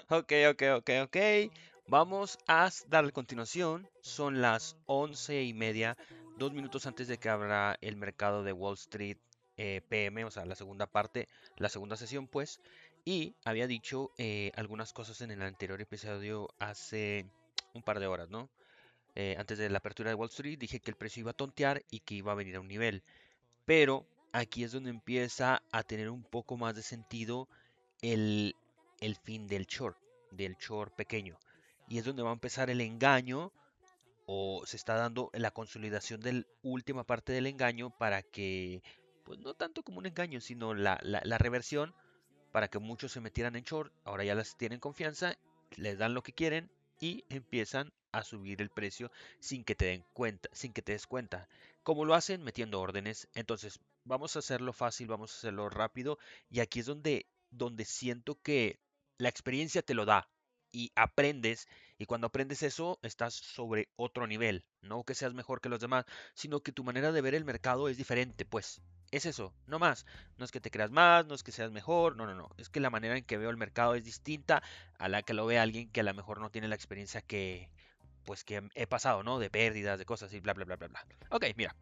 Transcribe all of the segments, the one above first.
Ok, ok, ok, ok. Vamos a darle continuación. Son las 11:30, 2 minutos antes de que abra el mercado de Wall Street PM, o sea, la segunda parte, la segunda sesión, pues. Y había dicho algunas cosas en el anterior episodio hace un par de horas, ¿no? Antes de la apertura de Wall Street dije que el precio iba a tontear y que iba a venir a un nivel. Pero aquí es donde empieza a tener un poco más de sentido el, el fin del short pequeño. Y es donde va a empezar el engaño o se está dando la consolidación de la última parte del engaño para que, pues no tanto como un engaño, sino la reversión para que muchos se metieran en short. Ahora ya las tienen confianza, les dan lo que quieren y empiezan a subir el precio sin que te den cuenta, sin que te des cuenta. ¿Cómo lo hacen? Metiendo órdenes. Entonces, vamos a hacerlo fácil, vamos a hacerlo rápido. Y aquí es donde siento que la experiencia te lo da y aprendes. Y cuando aprendes eso, estás sobre otro nivel. No que seas mejor que los demás, sino que tu manera de ver el mercado es diferente, pues. Es eso, no más. No es que te creas más, no es que seas mejor, no, no, no. Es que la manera en que veo el mercado es distinta a la que lo ve alguien que a lo mejor no tiene la experiencia que, pues, que he pasado, ¿no? De pérdidas, de cosas y bla, bla, bla, bla, bla. Ok, mira.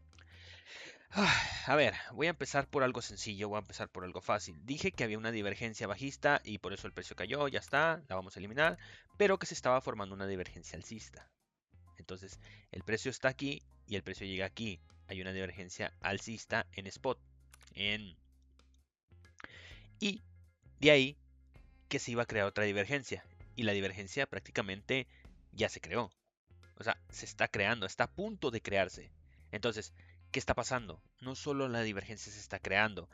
A ver, voy a empezar por algo sencillo, voy a empezar por algo fácil. Dije que había una divergencia bajista y por eso el precio cayó, ya está, la vamos a eliminar, pero que se estaba formando una divergencia alcista. Entonces, el precio está aquí y el precio llega aquí. Hay una divergencia alcista en spot. En... Y de ahí que se iba a crear otra divergencia. Y la divergencia prácticamente ya se creó. O sea, se está creando, está a punto de crearse. Entonces, ¿qué está pasando? No solo la divergencia se está creando.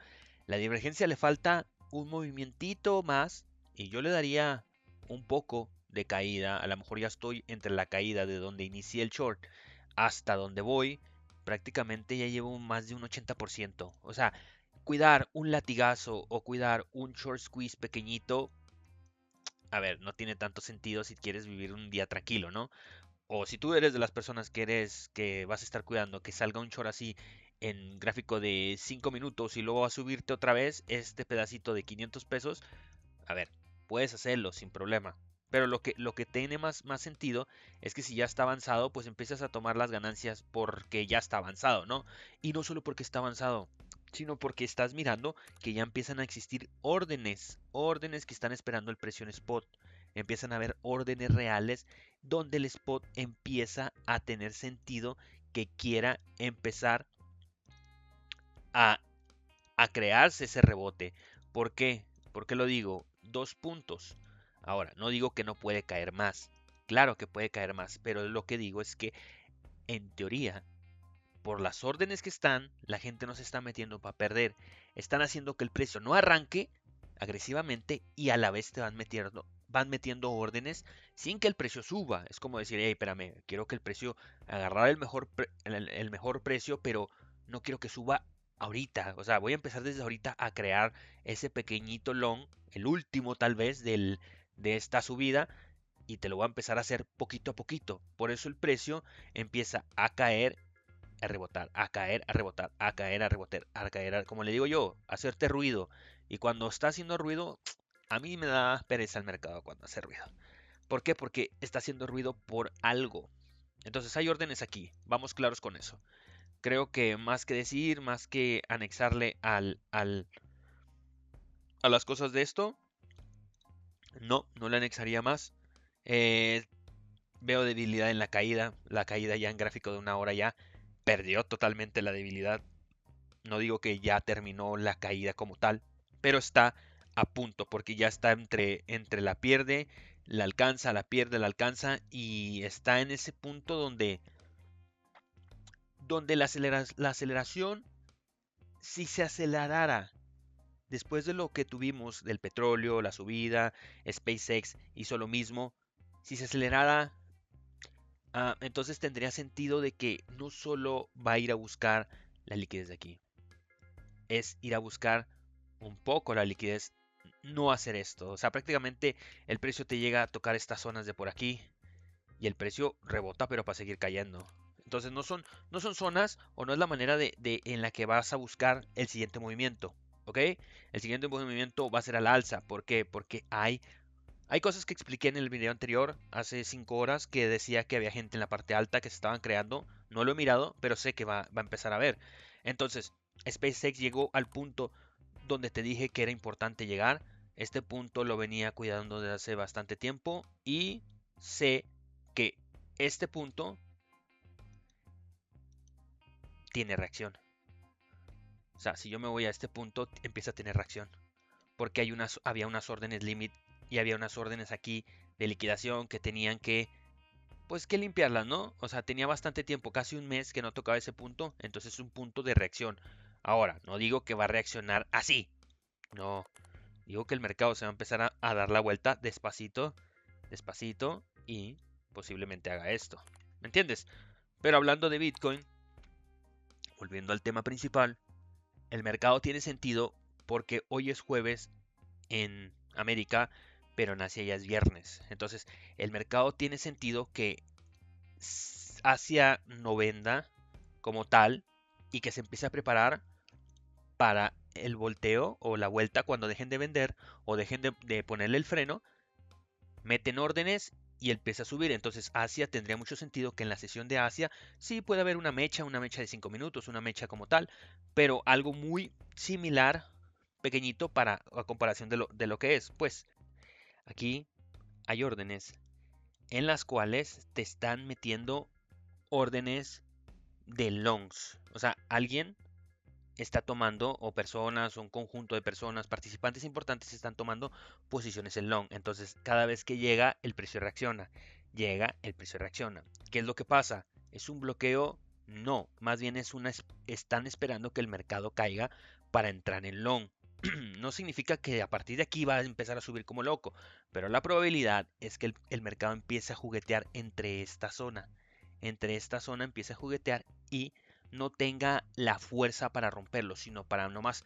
La divergencia le falta un movimientito más y yo le daría un poco de caída. A lo mejor ya estoy entre la caída de donde inicié el short hasta donde voy. Prácticamente ya llevo más de un 80%. O sea, cuidar un latigazo o cuidar un short squeeze pequeñito, a ver, no tiene tanto sentido si quieres vivir un día tranquilo, ¿no? O si tú eres de las personas que vas a estar cuidando que salga un short así en gráfico de 5 minutos y luego va a subirte otra vez este pedacito de 500 pesos, a ver, puedes hacerlo sin problema. Pero lo que tiene más sentido es que si ya está avanzado, pues empiezas a tomar las ganancias porque ya está avanzado, ¿no? Y no solo porque está avanzado, sino porque estás mirando que ya empiezan a existir órdenes que están esperando el precio en spot. Empiezan a haber órdenes reales donde el spot empieza a tener sentido que quiera empezar a, a crearse ese rebote. ¿Por qué? ¿Por qué lo digo? Dos puntos. Ahora, no digo que no puede caer más. Claro que puede caer más, pero lo que digo es que en teoría, por las órdenes que están, la gente no se está metiendo para perder. Están haciendo que el precio no arranque agresivamente y a la vez te van metiendo órdenes sin que el precio suba. Es como decir, hey, espérame, quiero que el precio agarrar el mejor precio, pero no quiero que suba ahorita. O sea, voy a empezar desde ahorita a crear ese pequeñito long, el último tal vez de esta subida, y te lo voy a empezar a hacer poquito a poquito. Por eso el precio empieza a caer, a rebotar, a caer, a rebotar, a caer, a rebotar, a caer, como le digo yo, hacerte ruido. Y cuando está haciendo ruido, a mí me da pereza el mercado cuando hace ruido. ¿Por qué? Porque está haciendo ruido por algo. Entonces hay órdenes aquí, vamos claros con eso. Creo que más que decir, más que anexarle a las cosas de esto, no le anexaría más. Eh, Veo debilidad en la caída ya en gráfico de una hora ya perdió totalmente la debilidad. No digo que ya terminó la caída como tal, pero está a punto porque ya está entre la pierde, la alcanza, la pierde, la alcanza y está en ese punto donde la aceleración, si se acelerara después de lo que tuvimos del petróleo, la subida, SpaceX hizo lo mismo, si se acelerara, entonces tendría sentido de que no solo va a ir a buscar la liquidez de aquí, es ir a buscar un poco la liquidez, no hacer esto. O sea, prácticamente el precio te llega a tocar estas zonas de por aquí y el precio rebota pero para seguir cayendo. Entonces no son zonas o no es la manera en la que vas a buscar el siguiente movimiento. ¿Ok? El siguiente movimiento va a ser al alza. ¿Por qué? Porque hay Hay cosas que expliqué en el video anterior, hace 5 horas, que decía que había gente en la parte alta que se estaban creando. No lo he mirado, pero sé que va a empezar a ver. Entonces, SpaceX llegó al punto donde te dije que era importante llegar. Este punto lo venía cuidando desde hace bastante tiempo y sé que este punto tiene reacción. O sea, si yo me voy a este punto, empieza a tener reacción. Porque había unas órdenes limit y había unas órdenes aquí de liquidación que tenían que, pues, que limpiarlas, ¿no? O sea, tenía bastante tiempo, casi un mes que no tocaba ese punto, entonces es un punto de reacción. Ahora, no digo que va a reaccionar así, no. Digo que el mercado se va a empezar a dar la vuelta despacito, despacito y posiblemente haga esto. ¿Me entiendes? Pero hablando de Bitcoin, volviendo al tema principal, el mercado tiene sentido porque hoy es jueves en América, pero en Asia ya es viernes. Entonces, el mercado tiene sentido que Asia no venda como tal y que se empiece a preparar para el volteo o la vuelta cuando dejen de vender o dejen de ponerle el freno, meten órdenes y empieza a subir. Entonces Asia tendría mucho sentido que en la sesión de Asia sí puede haber una mecha de 5 minutos, una mecha como tal, pero algo muy similar, pequeñito para a comparación de lo que es. Pues aquí hay órdenes en las cuales te están metiendo órdenes de longs. O sea, alguien está tomando, o personas, o un conjunto de personas, participantes importantes están tomando posiciones en long. Entonces, cada vez que llega, el precio reacciona. Llega, el precio reacciona. ¿Qué es lo que pasa? ¿Es un bloqueo? No, más bien están esperando que el mercado caiga para entrar en long. No significa que a partir de aquí va a empezar a subir como loco, pero la probabilidad es que el mercado empiece a juguetear entre esta zona. Entre esta zona empiece a juguetear y no tenga la fuerza para romperlo, sino para nomás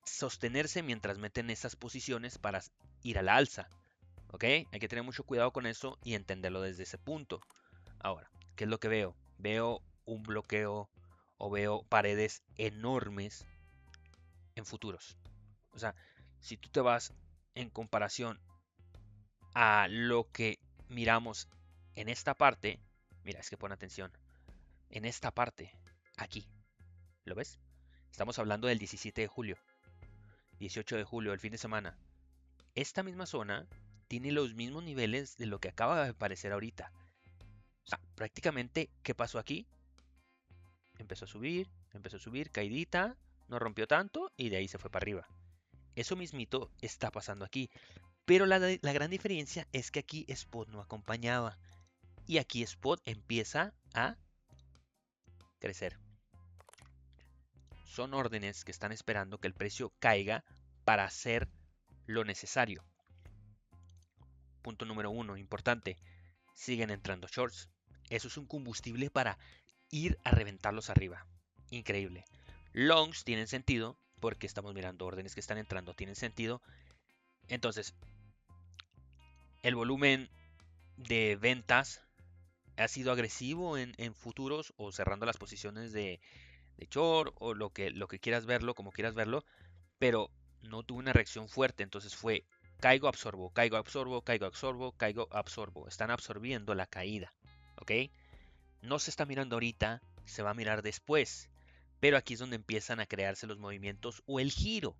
sostenerse mientras meten esas posiciones para ir a la alza. ¿Ok? Hay que tener mucho cuidado con eso y entenderlo desde ese punto. Ahora, ¿qué es lo que veo? Veo un bloqueo o veo paredes enormes en futuros. O sea, si tú te vas en comparación a lo que miramos en esta parte, mira, es que pon atención, en esta parte, aquí, ¿lo ves? Estamos hablando del 17 de julio, 18 de julio, el fin de semana. Esta misma zona tiene los mismos niveles de lo que acaba de aparecer ahorita. O sea, prácticamente, ¿qué pasó aquí? Empezó a subir, caidita, no rompió tanto y de ahí se fue para arriba. Eso mismito está pasando aquí. Pero la gran diferencia es que aquí Spot no acompañaba. Y aquí Spot empieza a crecer. Son órdenes que están esperando que el precio caiga para hacer lo necesario. Punto número uno, importante. Siguen entrando shorts. Eso es un combustible para ir a reventarlos arriba. Increíble. Longs tienen sentido porque estamos mirando órdenes que están entrando. Tienen sentido. Entonces, el volumen de ventas ha sido agresivo en futuros o cerrando las posiciones de short o lo que quieras verlo, como quieras verlo, pero no tuvo una reacción fuerte. Entonces fue caigo, absorbo, caigo, absorbo, caigo, absorbo, caigo, absorbo. Están absorbiendo la caída. ¿Ok? No se está mirando ahorita, se va a mirar después. Pero aquí es donde empiezan a crearse los movimientos o el giro.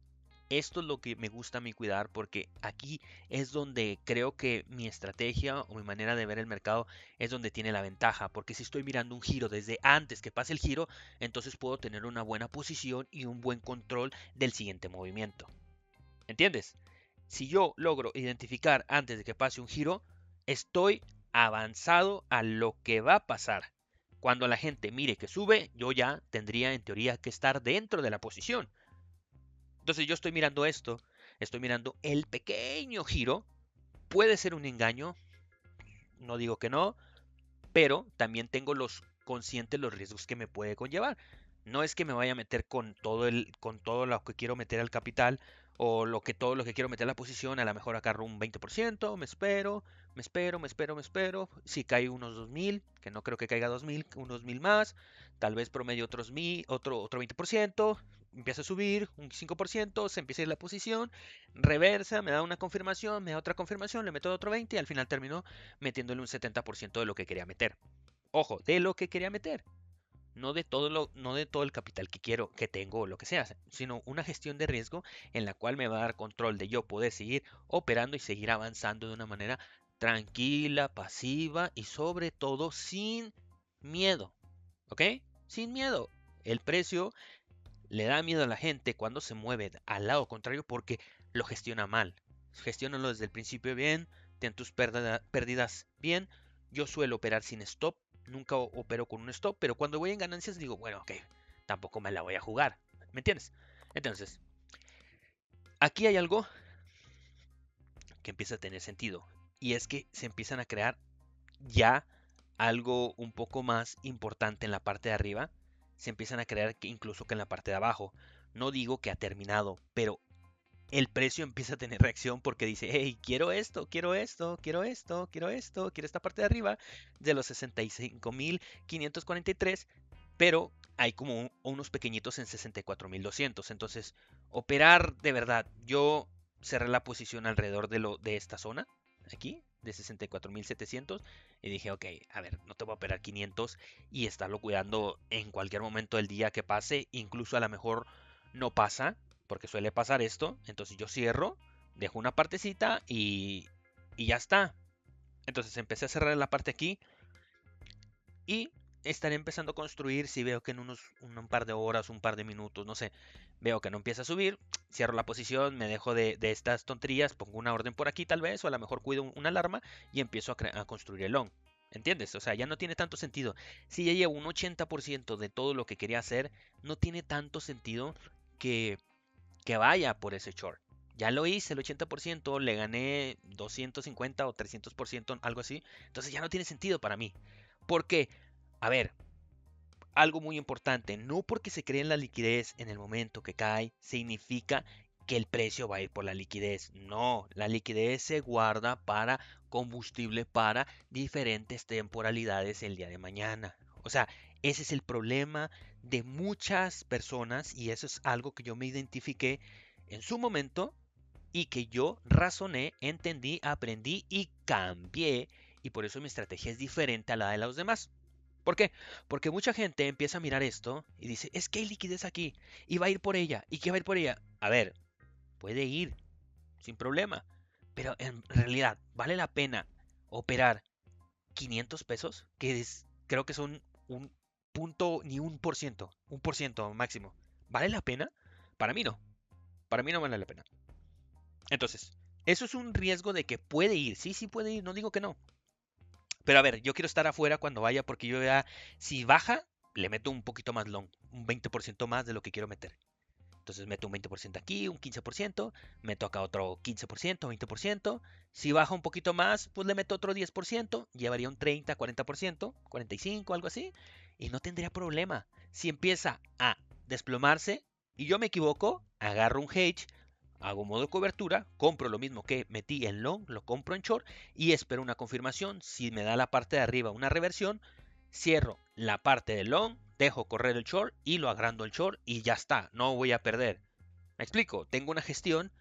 Esto es lo que me gusta a mí cuidar porque aquí es donde creo que mi estrategia o mi manera de ver el mercado es donde tiene la ventaja. Porque si estoy mirando un giro desde antes que pase el giro, entonces puedo tener una buena posición y un buen control del siguiente movimiento. ¿Entiendes? Si yo logro identificar antes de que pase un giro, estoy avanzado a lo que va a pasar. Cuando la gente mire que sube, yo ya tendría en teoría que estar dentro de la posición. Entonces yo estoy mirando esto, estoy mirando el pequeño giro. Puede ser un engaño, no digo que no, pero también tengo los conscientes los riesgos que me puede conllevar. No es que me vaya a meter con todo lo que quiero meter al capital o todo lo que quiero meter a la posición, a lo mejor agarro un 20%, me espero, me espero, me espero, me espero. Si cae unos 2000, que no creo que caiga 2000, unos 1000 más, tal vez promedio otros 1000, otro 20%, empieza a subir un 5%, se empieza a ir la posición, reversa, me da una confirmación, me da otra confirmación, le meto otro 20 y al final terminó metiéndole un 70% de lo que quería meter. Ojo, de lo que quería meter. No de todo el capital que quiero, que tengo o lo que sea, sino una gestión de riesgo en la cual me va a dar control de yo poder seguir operando y seguir avanzando de una manera tranquila, pasiva y sobre todo sin miedo. ¿Ok? Sin miedo. El precio le da miedo a la gente cuando se mueve al lado contrario porque lo gestiona mal. Gestiónalo desde el principio bien, ten tus pérdidas bien. Yo suelo operar sin stop, nunca opero con un stop, pero cuando voy en ganancias digo, bueno, ok, tampoco me la voy a jugar. ¿Me entiendes? Entonces, aquí hay algo que empieza a tener sentido y es que se empiezan a crear ya algo un poco más importante en la parte de arriba, se empiezan a crear incluso que en la parte de abajo. No digo que ha terminado, pero el precio empieza a tener reacción porque dice, hey, quiero esto, quiero esto, quiero esto, quiero esto, quiero esta parte de arriba de los 65.543, pero hay como unos pequeñitos en 64.200. Entonces, operar de verdad, yo cerré la posición alrededor de esta zona, aquí, de 64.700, y dije, ok, a ver, no te voy a operar 500 y estarlo cuidando en cualquier momento del día que pase, incluso a lo mejor no pasa, porque suele pasar esto, entonces yo cierro, dejo una partecita y ya está. Entonces empecé a cerrar la parte aquí y estaré empezando a construir si veo que en un par de horas, un par de minutos, no sé, veo que no empieza a subir, cierro la posición, me dejo de estas tonterías, pongo una orden por aquí tal vez, o a lo mejor cuido una alarma y empiezo a construir el long. ¿Entiendes? O sea, ya no tiene tanto sentido. Si ya llevo un 80% de todo lo que quería hacer, no tiene tanto sentido que vaya por ese short. Ya lo hice el 80%, le gané 250 o 300%, algo así. Entonces ya no tiene sentido para mí. ¿Por qué? A ver, algo muy importante, no porque se cree en la liquidez en el momento que cae, significa que el precio va a ir por la liquidez. No, la liquidez se guarda para combustible para diferentes temporalidades el día de mañana. O sea, ese es el problema de muchas personas y eso es algo que yo me identifiqué en su momento y que yo razoné, entendí, aprendí y cambié y por eso mi estrategia es diferente a la de los demás. ¿Por qué? Porque mucha gente empieza a mirar esto y dice, es que hay liquidez aquí y va a ir por ella y que va a ir por ella. A ver, puede ir sin problema, pero en realidad vale la pena operar 500 pesos, creo que son un punto, ni 1% máximo. ¿Vale la pena? Para mí no, para mí no vale la pena. Entonces, eso es un riesgo de que puede ir, sí, sí puede ir, no digo que no. Pero a ver, yo quiero estar afuera cuando vaya porque yo vea, si baja, le meto un poquito más long, un 20% más de lo que quiero meter. Entonces meto un 20% aquí, un 15%, meto acá otro 15%, 20%. Si baja un poquito más, pues le meto otro 10%, llevaría un 30, 40%, 45, algo así, y no tendría problema. Si empieza a desplomarse y yo me equivoco, agarro un hedge, hago modo cobertura, compro lo mismo que metí en long, lo compro en short y espero una confirmación. Si me da la parte de arriba una reversión, cierro la parte de long, dejo correr el short y lo agrando el short y ya está, no voy a perder. Me explico, tengo una gestión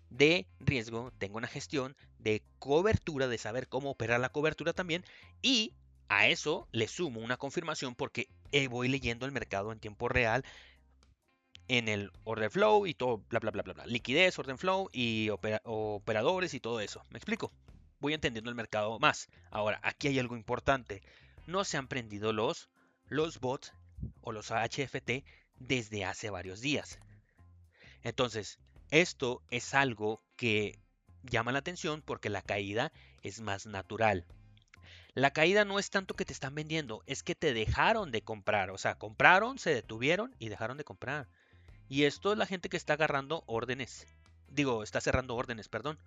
de riesgo, tengo una gestión de cobertura, de saber cómo operar la cobertura también y a eso le sumo una confirmación porque voy leyendo el mercado en tiempo real en el order flow y todo, bla, bla, bla, bla, bla. Liquidez, order flow y operadores y todo eso. ¿Me explico? Voy entendiendo el mercado más. Ahora, aquí hay algo importante. No se han prendido los bots o los HFT desde hace varios días. Entonces, esto es algo que llama la atención porque la caída es más natural. La caída no es tanto que te están vendiendo, es que te dejaron de comprar. O sea, compraron, se detuvieron y dejaron de comprar. Y esto es la gente que está agarrando órdenes. Digo, está cerrando órdenes, perdón.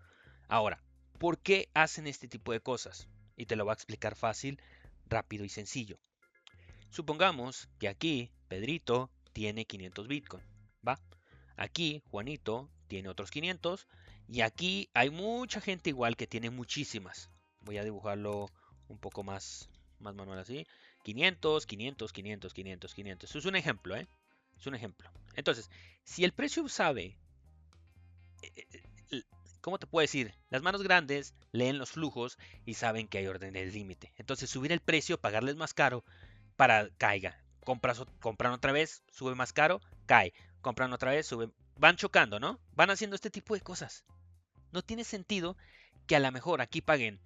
Ahora, ¿por qué hacen este tipo de cosas? Y te lo voy a explicar fácil, rápido y sencillo. Supongamos que aquí Pedrito tiene 500 Bitcoin, ¿va? Aquí Juanito tiene otros 500 y aquí hay mucha gente igual que tiene muchísimas. Voy a dibujarlo un poco más manual así. 500, 500, 500, 500, 500. Esto es un ejemplo, ¿eh? Es un ejemplo. Entonces, si el precio sabe, ¿cómo te puedo decir? Las manos grandes leen los flujos y saben que hay órdenes límite. Entonces, subir el precio, pagarles más caro para caiga. Compran otra vez, sube más caro, cae. Compran otra vez, sube. Van chocando, ¿no? Van haciendo este tipo de cosas. No tiene sentido que a lo mejor aquí paguen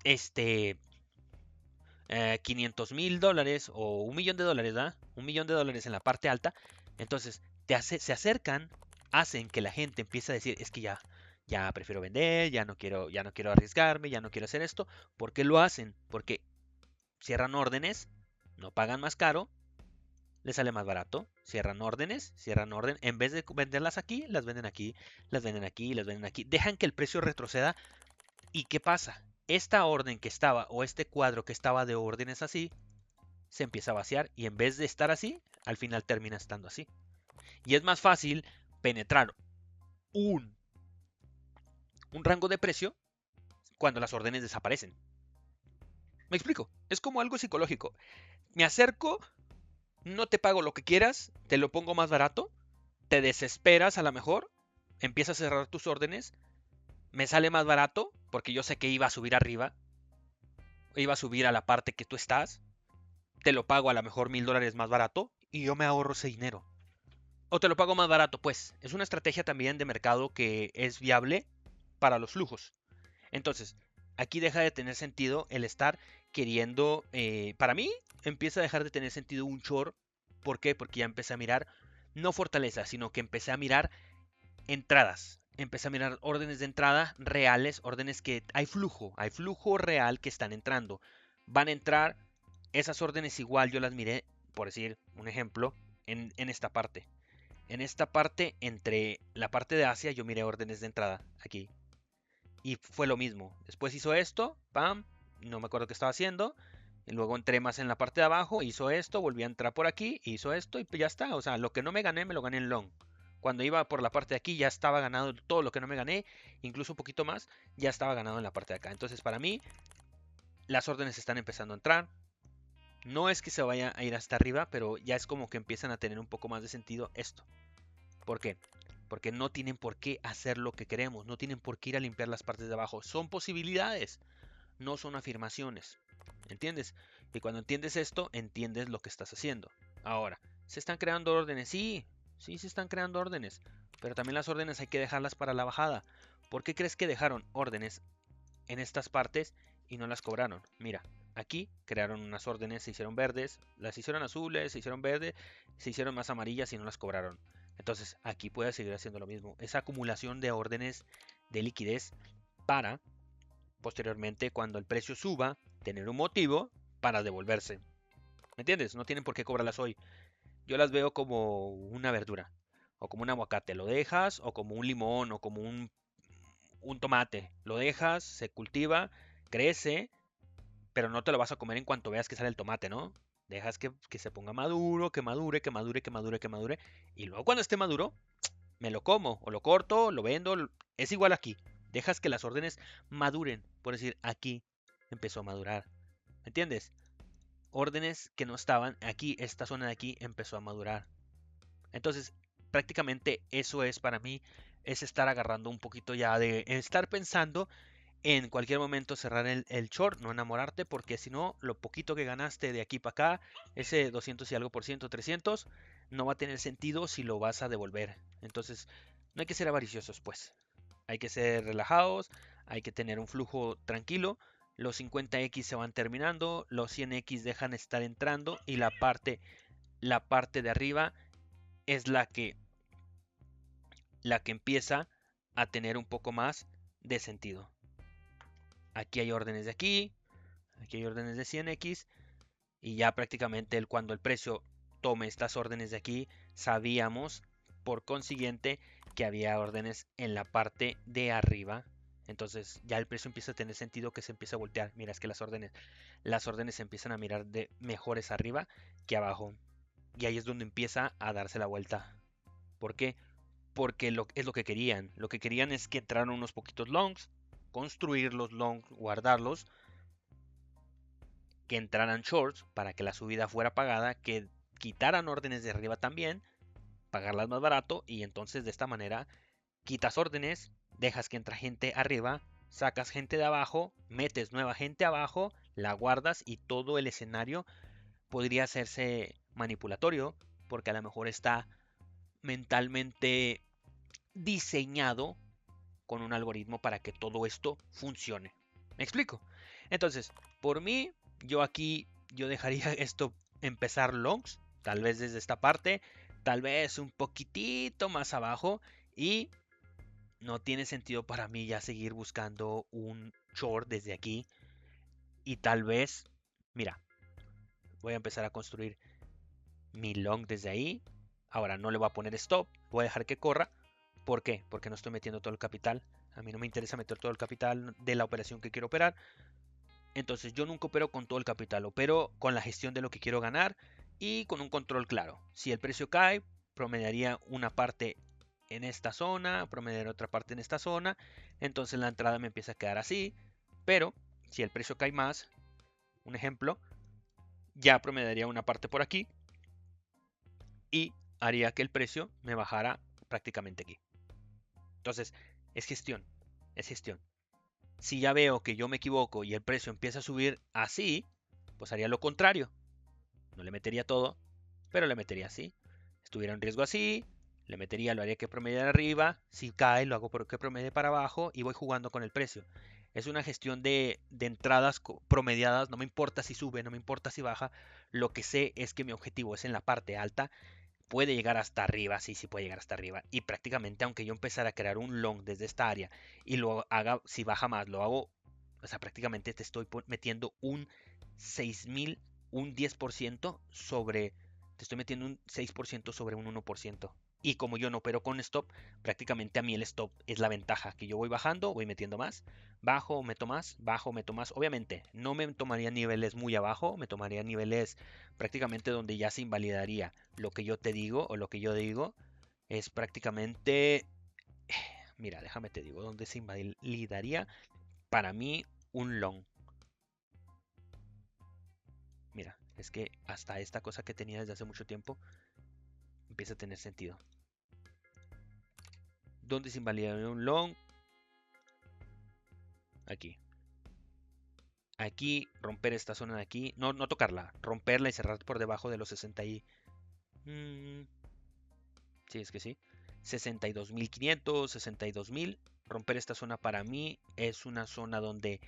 este $500,000 o $1,000,000, ¿verdad? $1,000,000 en la parte alta. Entonces, se acercan, hacen que la gente empiece a decir, es que ya prefiero vender, ya no quiero arriesgarme, ya no quiero hacer esto. ¿Por qué lo hacen? Porque cierran órdenes, no pagan más caro, les sale más barato, cierran órdenes, en vez de venderlas aquí, las venden aquí, las venden aquí, las venden aquí, dejan que el precio retroceda. ¿Y qué pasa? Esta orden que estaba, o este cuadro que estaba de órdenes así, se empieza a vaciar y en vez de estar así, al final termina estando así. Y es más fácil penetrar un, un rango de precio cuando las órdenes desaparecen. ¿Me explico? Es como algo psicológico. Me acerco, no te pago lo que quieras, te lo pongo más barato, te desesperas a lo mejor, empiezas a cerrar tus órdenes, me sale más barato porque yo sé que iba a subir arriba, iba a subir a la parte que tú estás, te lo pago a lo mejor $1,000 más barato y yo me ahorro ese dinero. O te lo pago más barato, pues. Es una estrategia también de mercado que es viable para los flujos. Entonces, aquí deja de tener sentido el estar queriendo. Para mí, empieza a dejar de tener sentido un short. ¿Por qué? Porque ya empecé a mirar, no fortaleza, sino que empecé a mirar entradas. Empecé a mirar órdenes de entrada reales, órdenes que hay flujo real que están entrando. Van a entrar esas órdenes igual, yo las miré, por decir un ejemplo, en esta parte. En esta parte, entre la parte de Asia, yo miré órdenes de entrada aquí. Y fue lo mismo. Después hizo esto, pam, no me acuerdo qué estaba haciendo. Y luego entré más en la parte de abajo, hizo esto, volví a entrar por aquí, hizo esto y pues ya está. O sea, lo que no me gané, me lo gané en long. Cuando iba por la parte de aquí ya estaba ganado todo lo que no me gané, incluso un poquito más, ya estaba ganado en la parte de acá. Entonces para mí, las órdenes están empezando a entrar. No es que se vaya a ir hasta arriba, pero ya es como que empiezan a tener un poco más de sentido esto. ¿Por qué? Porque no tienen por qué hacer lo que queremos, no tienen por qué ir a limpiar las partes de abajo. Son posibilidades, no son afirmaciones. ¿Entiendes? Y cuando entiendes esto, entiendes lo que estás haciendo. Ahora, ¿se están creando órdenes? Sí, sí se están creando órdenes. Pero también las órdenes hay que dejarlas para la bajada. ¿Por qué crees que dejaron órdenes en estas partes y no las cobraron? Mira, aquí crearon unas órdenes, se hicieron verdes, las hicieron azules, se hicieron verdes, se hicieron más amarillas y no las cobraron. Entonces aquí puede seguir haciendo lo mismo. Esa acumulación de órdenes de liquidez para posteriormente cuando el precio suba tener un motivo para devolverse. ¿Me entiendes? No tienen por qué cobrarlas hoy. Yo las veo como una verdura o como un aguacate. Lo dejas o como un limón o como un tomate. Lo dejas, se cultiva, crece, pero no te lo vas a comer en cuanto veas que sale el tomate, ¿no? Dejas que se ponga maduro, que madure, que madure, que madure, que madure. Y luego cuando esté maduro, me lo como, o lo corto, lo vendo. Es igual aquí. Dejas que las órdenes maduren. Por decir, aquí empezó a madurar. ¿Me entiendes? Órdenes que no estaban aquí, esta zona de aquí empezó a madurar. Entonces, prácticamente eso es para mí, es estar agarrando un poquito ya de estar pensando en cualquier momento cerrar el short, no enamorarte, porque si no, lo poquito que ganaste de aquí para acá, ese 200 y algo por ciento, 300, no va a tener sentido si lo vas a devolver. Entonces, no hay que ser avariciosos, pues. Hay que ser relajados, hay que tener un flujo tranquilo. Los 50x se van terminando, los 100x dejan estar entrando y la parte de arriba es la que empieza a tener un poco más de sentido. Aquí hay órdenes de aquí hay órdenes de 100x y ya prácticamente cuando el precio tome estas órdenes de aquí, sabíamos por consiguiente que había órdenes en la parte de arriba. Entonces ya el precio empieza a tener sentido que se empieza a voltear. Mira, es que las órdenes se empiezan a mirar de mejores arriba que abajo. Y ahí es donde empieza a darse la vuelta. ¿Por qué? Porque es lo que querían. Lo que querían es que entraran unos poquitos longs, construir los longs, guardarlos, que entraran shorts para que la subida fuera pagada, que quitaran órdenes de arriba también pagarlas más barato y entonces de esta manera quitas órdenes, dejas que entra gente arriba, sacas gente de abajo, metes nueva gente abajo, la guardas y todo el escenario podría hacerse manipulatorio porque a lo mejor está mentalmente diseñado con un algoritmo para que todo esto funcione. ¿Me explico? Entonces, por mí, yo dejaría esto empezar longs, tal vez desde esta parte, tal vez un poquitito más abajo y no tiene sentido para mí ya seguir buscando un short desde aquí y tal vez, mira, voy a empezar a construir mi long desde ahí. Ahora no le voy a poner stop, voy a dejar que corra. ¿Por qué? Porque no estoy metiendo todo el capital. A mí no me interesa meter todo el capital de la operación que quiero operar. Entonces yo nunca opero con todo el capital, opero con la gestión de lo que quiero ganar y con un control claro. Si el precio cae, promediaría una parte en esta zona, promediaría otra parte en esta zona. Entonces la entrada me empieza a quedar así. Pero si el precio cae más, un ejemplo, ya promediaría una parte por aquí y haría que el precio me bajara prácticamente aquí. Entonces, es gestión, es gestión. Si ya veo que yo me equivoco y el precio empieza a subir así, pues haría lo contrario. No le metería todo, pero le metería así. Estuviera en riesgo así, le metería, lo haría que promediar arriba. Si cae, lo hago porque promedie para abajo y voy jugando con el precio. Es una gestión de entradas promediadas, no me importa si sube, no me importa si baja. Lo que sé es que mi objetivo es en la parte alta, puede llegar hasta arriba, sí, sí puede llegar hasta arriba. Y prácticamente, aunque yo empezara a crear un long desde esta área y lo haga, si baja más, lo hago, o sea, prácticamente te estoy metiendo un 6000, un 10% sobre, te estoy metiendo un 6% sobre un 1%. Y como yo no opero con stop, prácticamente a mí el stop es la ventaja, que yo voy bajando, voy metiendo más, bajo, meto más, bajo, meto más. Obviamente, no me tomaría niveles muy abajo, me tomaría niveles prácticamente donde ya se invalidaría lo que yo te digo o lo que yo digo. Es prácticamente, mira, déjame te digo, donde se invalidaría para mí un long. Mira, es que hasta esta cosa que tenía desde hace mucho tiempo empieza a tener sentido. ¿Dónde se invalidaría un long? Aquí. Aquí, romper esta zona de aquí. No, no tocarla. Romperla y cerrar por debajo de los 60 y... sí, es que sí. 62.500, 62.000. Romper esta zona para mí es una zona donde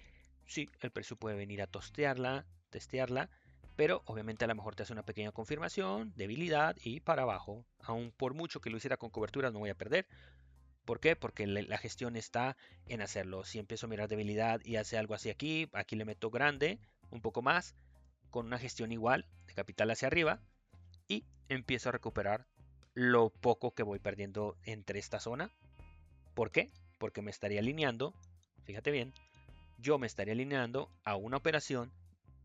sí, el precio puede venir a testearla, pero obviamente a lo mejor te hace una pequeña confirmación, debilidad y para abajo. Aún por mucho que lo hiciera con coberturas no voy a perder. ¿Por qué? Porque la gestión está en hacerlo. Si empiezo a mirar debilidad y hace algo así aquí, aquí le meto grande, un poco más, con una gestión igual, de capital hacia arriba, y empiezo a recuperar lo poco que voy perdiendo entre esta zona. ¿Por qué? Porque me estaría alineando, fíjate bien, yo me estaría alineando a una operación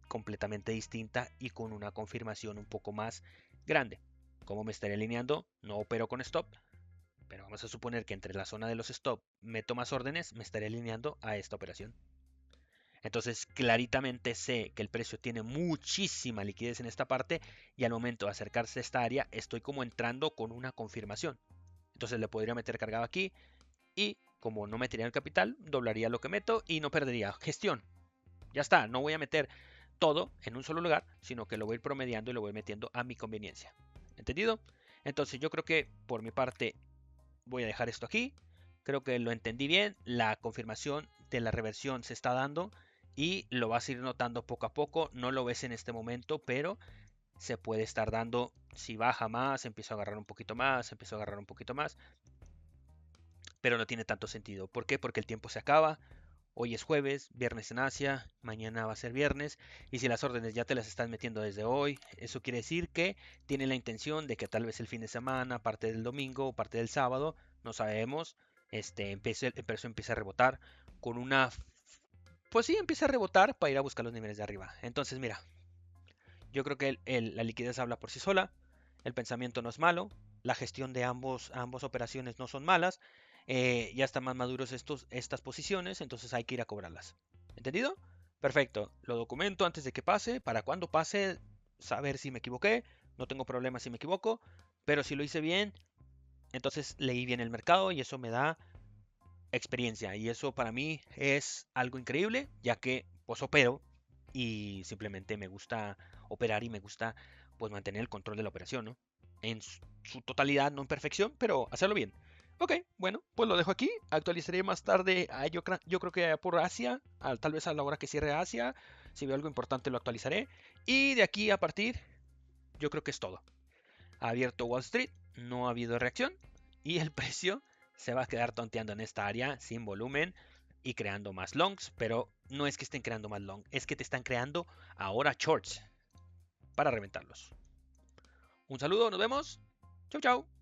completamente distinta y con una confirmación un poco más grande. ¿Cómo me estaría alineando? No opero con stop, pero vamos a suponer que entre la zona de los stop meto más órdenes, me estaría alineando a esta operación. Entonces, claritamente sé que el precio tiene muchísima liquidez en esta parte y al momento de acercarse a esta área estoy como entrando con una confirmación. Entonces le podría meter cargado aquí y como no metería el capital, doblaría lo que meto y no perdería gestión. Ya está, no voy a meter todo en un solo lugar, sino que lo voy a ir promediando y lo voy metiendo a mi conveniencia. ¿Entendido? Entonces yo creo que por mi parte voy a dejar esto aquí. Creo que lo entendí bien. La confirmación de la reversión se está dando y lo vas a ir notando poco a poco. No lo ves en este momento, pero se puede estar dando. Si baja más, empiezo a agarrar un poquito más, empiezo a agarrar un poquito más. Pero no tiene tanto sentido. ¿Por qué? Porque el tiempo se acaba. Hoy es jueves, viernes en Asia, mañana va a ser viernes, y si las órdenes ya te las están metiendo desde hoy, eso quiere decir que tienen la intención de que tal vez el fin de semana, parte del domingo o parte del sábado, no sabemos, el precio empiece a rebotar con una... Pues sí, empieza a rebotar para ir a buscar los niveles de arriba. Entonces, mira, yo creo que la liquidez habla por sí sola, el pensamiento no es malo, la gestión de ambas operaciones no son malas, ya están más maduros estas posiciones, entonces hay que ir a cobrarlas. ¿Entendido? Perfecto, lo documento antes de que pase, para cuando pase, saber si me equivoqué, no tengo problema si me equivoco, pero si lo hice bien, Entonces leí bien el mercado y eso me da experiencia. Y eso para mí es algo increíble, ya que pues opero y simplemente me gusta operar y me gusta pues mantener el control de la operación, ¿no? En su totalidad, no en perfección, pero hacerlo bien. Ok, bueno, pues lo dejo aquí. Actualizaré más tarde, yo creo que por Asia, tal vez a la hora que cierre Asia. Si veo algo importante lo actualizaré. Y de aquí a partir, yo creo que es todo. Ha abierto Wall Street, no ha habido reacción y el precio se va a quedar tonteando en esta área sin volumen y creando más longs, pero no es que estén creando más long, es que te están creando ahora shorts para reventarlos. Un saludo, nos vemos. Chau, chau.